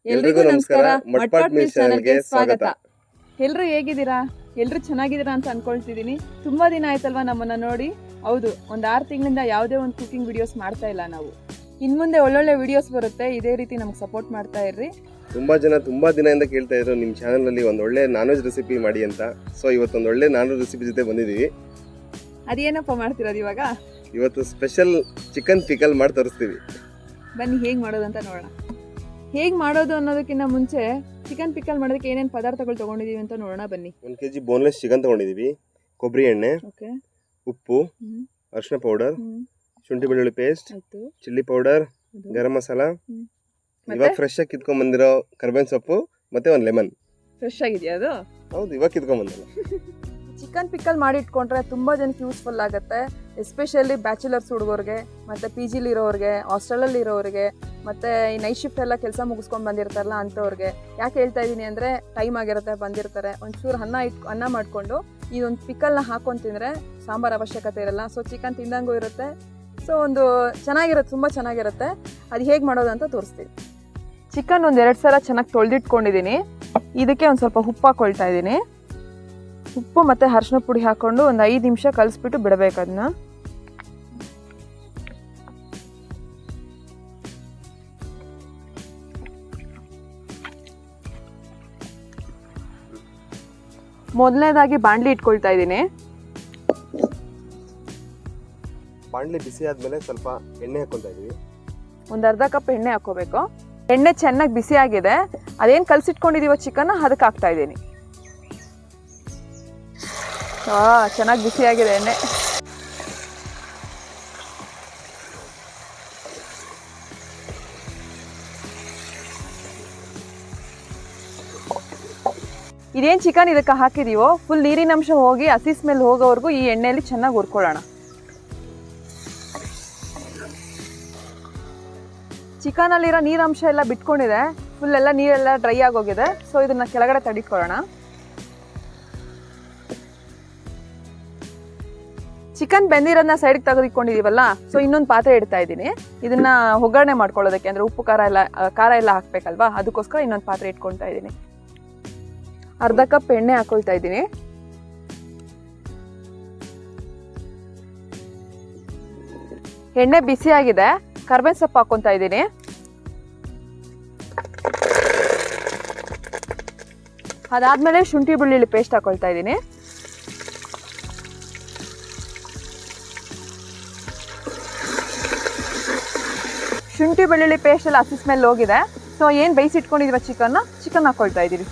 ಎಲ್ರಿಗೂ ನಮಸ್ಕಾರ. ಮಟ್ಪಾಟ್ ಮಿಲ್ಸ್ ಚಾನೆಲ್ಗೆ ಸ್ವಾಗತ. ಎಲ್ಲರೂ ಹೇಗಿದ್ದೀರಾ? ಎಲ್ಲರೂ ಚೆನ್ನಾಗಿದ್ದೀರಾ ಅಂತ ಅನ್ಕೊಳ್ತಿದ್ದೀನಿ. ತುಂಬಾ ದಿನ ಆಯ್ತಲ್ವಾ ನಮ್ಮನ್ನ ನೋಡಿ. ಹೌದು, ಒಂದು 6 ತಿಂಗಳಿಂದ ಯಾವುದೇ ಒಂದು ಕುಕಿಂಗ್ ವಿಡಿಯೋಸ್ ಮಾಡ್ತಾ ಇಲ್ಲ ನಾವು. ಇನ್ಮುಂದೆ ಒಳ್ಳೊಳ್ಳೆ ವಿಡಿಯೋಸ್ ಬರುತ್ತೆ, ಇದೇ ರೀತಿ ನಮ್ಗೆ ಸಪೋರ್ಟ್ ಮಾಡ್ತಾ ಇರ್ರಿ. ತುಂಬಾ ಜನ ತುಂಬಾ ದಿನದಿಂದ ಕೇಳ್ತಾ ಇದ್ರು ನಿಮ್ಮ ಚಾನಲ್ನಲ್ಲಿ ಒಂದು ಒಳ್ಳೆ ನಾನ್ ವೆಜ್ ರೆಸಿಪಿ ಮಾಡಿ ಅಂತ. ಸೊ ಇವತ್ತೊಂದು ಒಳ್ಳೆ ನಾನ್ ವೆಜ್ ರೆಸಿಪಿ ಜೊತೆ ಬಂದಿದ್ದೀವಿ. ಅದೇನಪ್ಪ ಮಾಡ್ತಿರೋದು ಇವಾಗ? ಇವತ್ತು ಸ್ಪೆಷಲ್ ಚಿಕನ್ ಪಿಕಲ್ ಮಾಡಿ ತರಿಸ್ತೀವಿ. ಬನ್ನಿ ಹೇಗೆ ಮಾಡೋದು ಅಂತ ನೋಡೋಣ. ಹೇಗೆ ಮಾಡೋದು ಅನ್ನೋದಕ್ಕಿಂತ ಮುಂಚೆ ಚಿಕನ್ ಪಿಕಲ್ ಮಾಡೋದಕ್ಕೆ ಏನೇನು ಪದಾರ್ಥಗಳು ತೊಗೊಂಡಿದ್ದೀವಿ ಅಂತ ನೋಡೋಣ ಬನ್ನಿ. 1 kg ಬೋನ್ಲೆಸ್ ಚಿಕನ್ ತೊಗೊಂಡಿದ್ದೀವಿ, ಕೊಬ್ಬರಿ ಎಣ್ಣೆ, ಓಕೆ, ಉಪ್ಪು, ಅರಿಶಿನ ಪೌಡರ್, ಶುಂಠಿ ಬೆಳ್ಳುಳ್ಳಿ paste, chilli powder, garam masala, ಇವಾಗ ಫ್ರೆಶ್ ಆಗಿ ಕಿತ್ಕೊಂಡ್ ಬಂದಿರೋ ಕರ್ಬೇವಿನ ಸೊಪ್ಪು, ಮತ್ತೆ ಒಂದು ಲೆಮನ್. ಫ್ರೆಶ್ ಆಗಿದೆಯಾ ಅದು? ಹೌದು, ಇವಾಗ ಕಿತ್ಕೊಂಡ್ ಬಂದಲ್ಲ. ಚಿಕನ್ ಪಿಕಲ್ ಮಾಡಿ ಇಟ್ಕೊಂಡ್ರೆ ತುಂಬ ಜನಕ್ಕೆ ಯೂಸ್ಫುಲ್ ಆಗುತ್ತೆ. ಎಸ್ಪೆಷಲಿ ಬ್ಯಾಚುಲರ್ಸ್ ಹುಡುಗರಿಗೆ, ಮತ್ತು ಪಿ ಜಿಲಿ ಇರೋರಿಗೆ, ಹಾಸ್ಟೆಲಲ್ಲಿ ಇರೋರಿಗೆ, ಮತ್ತು ಈ ನೈಟ್ ಶಿಫ್ಟ್ ಎಲ್ಲ ಕೆಲಸ ಮುಗಿಸ್ಕೊಂಡು ಬಂದಿರ್ತಾರಲ್ಲ ಅಂಥವ್ರಿಗೆ. ಯಾಕೆ ಹೇಳ್ತಾ ಇದ್ದೀನಿ ಅಂದರೆ, ಟೈಮ್ ಆಗಿರುತ್ತೆ, ಬಂದಿರ್ತಾರೆ, ಒಂಚೂರು ಅನ್ನ ಮಾಡಿಕೊಂಡು ಇದೊಂದು ಪಿಕಲ್ನ ಹಾಕೊಂಡು ತಿಂದರೆ ಸಾಂಬಾರು ಅವಶ್ಯಕತೆ ಇರಲ್ಲ. ಸೊ ಚಿಕನ್ ತಿಂದಂಗೂ ಇರುತ್ತೆ. ಸೊ ಒಂದು ಚೆನ್ನಾಗಿರುತ್ತೆ, ತುಂಬ ಚೆನ್ನಾಗಿರುತ್ತೆ. ಅದು ಹೇಗೆ ಮಾಡೋದು ಅಂತ ತೋರಿಸ್ತೀನಿ. ಚಿಕನ್ ಒಂದು 2 ಸಲ ಚೆನ್ನಾಗಿ ತೊಳೆದಿಟ್ಕೊಂಡಿದ್ದೀನಿ. ಇದಕ್ಕೆ ಒಂದು ಸ್ವಲ್ಪ ಉಪ್ಪು ಹಾಕ್ಕೊಳ್ತಾ ಇದ್ದೀನಿ. ಉಪ್ಪು ಮತ್ತು ಅರಿಶಿನ ಪುಡಿ ಹಾಕ್ಕೊಂಡು ಒಂದು 5 ನಿಮಿಷ ಕಲಿಸ್ಬಿಟ್ಟು ಬಿಡಬೇಕು ಅದನ್ನ. ಮೊದಲನೇದಾಗಿ ಬಾಣಲಿ ಇಟ್ಕೊಳ್ತಾ ಇದ್ದೀನಿ. ಬಾಣಲಿ ಬಿಸಿ ಆದ್ಮೇಲೆ ಸ್ವಲ್ಪ ಎಣ್ಣೆ ಹಾಕೊಳ್ತಾ ಇದೀವಿ. ಒಂದು ಅರ್ಧ ಕಪ್ ಎಣ್ಣೆ ಹಾಕೋಬೇಕು. ಎಣ್ಣೆ ಚೆನ್ನಾಗಿ ಬಿಸಿ ಆಗಿದೆ. ಅದೇನು ಕಲಸಿಟ್ಕೊಂಡಿದೀವೋ ಚಿಕನ್ ಅದಕ್ಕೆ ಹಾಕ್ತಾ ಇದ್ದೀನಿ. ಚೆನ್ನಾಗಿ ಬಿಸಿ ಆಗಿದೆ ಎಣ್ಣೆ. ಇದೇನು ಚಿಕನ್ ಇದಕ್ಕೆ ಹಾಕಿದೀವೋ ಫುಲ್ ನೀರಿನ ಅಂಶ ಹೋಗಿ ಹಸಿ ಸ್ಮೆಲ್ ಹೋಗೋವರೆಗೂ ಈ ಎಣ್ಣೆಯಲ್ಲಿ ಚೆನ್ನಾಗಿ ಹುರ್ಕೊಳ್ಳೋಣ. ಚಿಕನಲ್ಲಿರೋ ನೀರಂಶ ಎಲ್ಲ ಬಿಟ್ಕೊಂಡಿದೆ, ಫುಲ್ ಎಲ್ಲ ನೀರೆಲ್ಲ ಡ್ರೈ ಆಗೋಗಿದೆ. ಸೊ ಇದನ್ನ ಕೆಳಗಡೆ ತಡಿಕೊಳ್ಳೋಣ. ಚಿಕನ್ ಬೆಂದಿರೋದನ್ನ ಸೈಡ್ಗೆ ತೆಗೆದಿಟ್ಕೊಂಡಿದೀವಲ್ಲ, ಸೊ ಇನ್ನೊಂದು ಪಾತ್ರೆ ಇಡ್ತಾ ಇದ್ದೀನಿ. ಇದನ್ನ ಒಗ್ಗರಣೆ ಮಾಡ್ಕೊಳ್ಳೋದಕ್ಕೆ, ಅಂದರೆ ಉಪ್ಪು ಖಾರ ಎಲ್ಲ ಹಾಕ್ಬೇಕಲ್ವಾ, ಅದಕ್ಕೋಸ್ಕರ ಇನ್ನೊಂದು ಪಾತ್ರೆ ಇಟ್ಕೊಳ್ತಾ ಇದ್ದೀನಿ. ಅರ್ಧ ಕಪ್ ಎಣ್ಣೆ ಹಾಕೊಳ್ತಾ ಇದ್ದೀನಿ. ಎಣ್ಣೆ ಬಿಸಿ ಆಗಿದೆ. ಕರ್ಬೇವಿನ ಸೊಪ್ಪು ಹಾಕೊತಾ ಇದ್ದೀನಿ. ಅದಾದ್ಮೇಲೆ ಶುಂಠಿ ಬೆಳ್ಳುಳ್ಳಿ ಪೇಸ್ಟ್ ಹಾಕೊಳ್ತಾ ಇದ್ದೀನಿ. ಶುಂಠಿ ಬೆಳ್ಳುಳ್ಳಿ ಪೇಸ್ಟ್ ಎಲ್ಲ ಹಸಿ ಸ್ಮೆಲ್ ಹೋಗಿದೆ. ಸೊ ಏನು ಬೇಯಿಸಿಟ್ಕೊಂಡಿದ್ದೀವ ಚಿಕನ್ ಹಾಕೊಳ್ತಾ ಇದ್ದೀವಿ.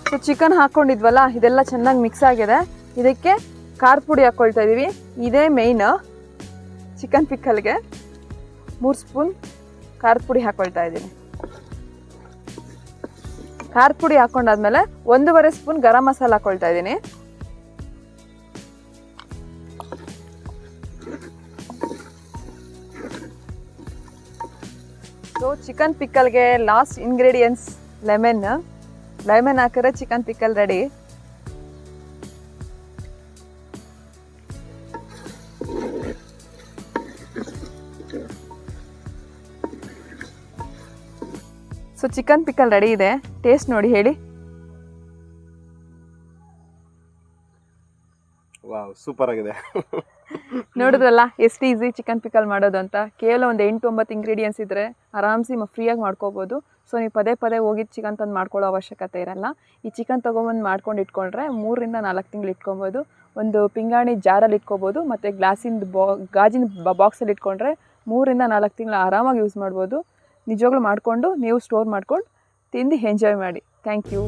ಸೊ ಚಿಕನ್ ಹಾಕ್ಕೊಂಡಿದ್ವಲ್ಲ, ಇದೆಲ್ಲ ಚೆನ್ನಾಗಿ ಮಿಕ್ಸ್ ಆಗಿದೆ. ಇದಕ್ಕೆ ಖಾರ ಪುಡಿ ಹಾಕ್ಕೊಳ್ತಾ ಇದ್ದೀವಿ. ಇದೇ ಮೇಯ್ನ್ ಚಿಕನ್ ಪಿಕ್ಕಲ್ಗೆ. 3 ಸ್ಪೂನ್ ಖಾರದ ಪುಡಿ ಹಾಕ್ಕೊಳ್ತಾ ಇದ್ದೀನಿ. ಖಾರದ ಪುಡಿ ಹಾಕ್ಕೊಂಡಾದ್ಮೇಲೆ 1.5 ಸ್ಪೂನ್ ಗರಂ ಮಸಾಲ ಹಾಕ್ಕೊಳ್ತಾ ಇದ್ದೀನಿ. ಸೊ ಚಿಕನ್ ಪಿಕ್ಕಲ್ಗೆ ಲಾಸ್ಟ್ ಇಂಗ್ರೀಡಿಯೆಂಟ್ಸ್ ಲೆಮನ್ ಹಾಕಿದ್ರೆ chicken pickle ready. So chicken pickle ready ಇದೆ. ಟೇಸ್ಟ್ ನೋಡಿ ಹೇಳಿ. ವಾವ್, ಸೂಪರ್ ಆಗಿದೆ. ನೋಡಿದ್ರಲ್ಲ ಎಷ್ಟು ಈಸಿ ಚಿಕನ್ ಪಿಕಲ್ ಮಾಡೋದು ಅಂತ. ಕೇವಲ ಒಂದು 8-9 ಇಂಗ್ರೀಡಿಯೆಂಟ್ಸ್ ಇದ್ದರೆ ಆರಾಮ್ಸಿ ಫ್ರೀಯಾಗಿ ಮಾಡ್ಕೋಬೋದು. ಸೊ ನೀವು ಪದೇ ಪದೇ ಹೋಗಿ ಚಿಕನ್ ತಂದು ಮಾಡ್ಕೊಳ್ಳೋ ಅವಶ್ಯಕತೆ ಇರಲ್ಲ. ಈ ಚಿಕನ್ ತೊಗೊಂಬಂದು ಮಾಡ್ಕೊಂಡು ಇಟ್ಕೊಂಡ್ರೆ 3 ರಿಂದ 4 ತಿಂಗಳು ಇಟ್ಕೊಬೋದು. ಒಂದು ಪಿಂಗಾಣಿ ಜಾರಲ್ಲಿ ಇಟ್ಕೋಬೋದು, ಮತ್ತು ಗಾಜಿನ ಬಾಕ್ಸಲ್ಲಿ ಇಟ್ಕೊಂಡ್ರೆ 3 ರಿಂದ 4 ತಿಂಗಳು ಆರಾಮಾಗಿ ಯೂಸ್ ಮಾಡ್ಬೋದು. ನಿಜವಾಗ್ಲೂ ಮಾಡಿಕೊಂಡು ನೀವು ಸ್ಟೋರ್ ಮಾಡ್ಕೊಂಡು ತಿಂದು ಎಂಜಾಯ್ ಮಾಡಿ. Thank you.